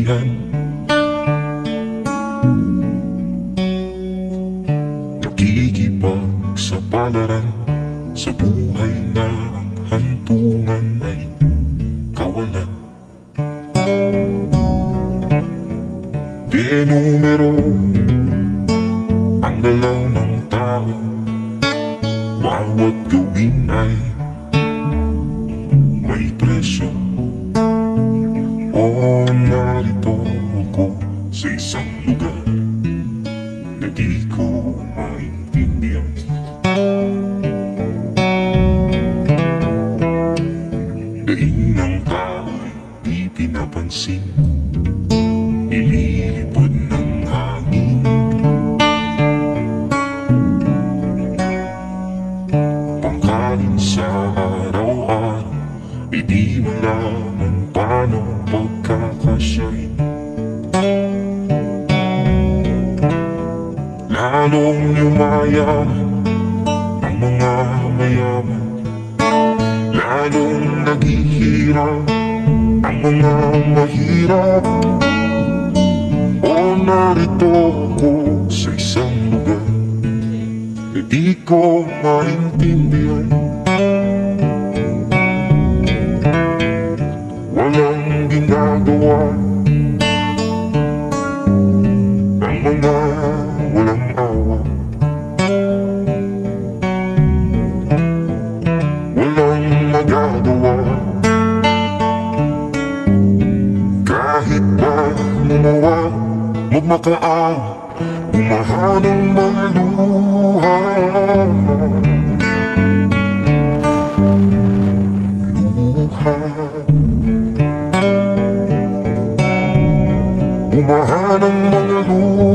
kahihiyan. Nakikipagsapalaran sa buhay na ang hantungan ay kawalan. Di numero ang galaw ng tao, bawat gawin ay may presyo. O narito ako sa isang lugar na di ko maintindihan. Daing ng tao'y di pinapansin, ililipad ng hangin. Pangkain sa araw-araw, di malaman paano pagkakasya'y lalong yumayaman ang mga mayaman, lalong naghihirap ang mga mahirap. O narito ako sa isang lugar na di ko maintindihan. Walang ginagawa ang mga walang awa, walang magagawa. Kahit pa gumawa, magmakaawa, bumaha ng mga luha. Bumaha ng mga luha.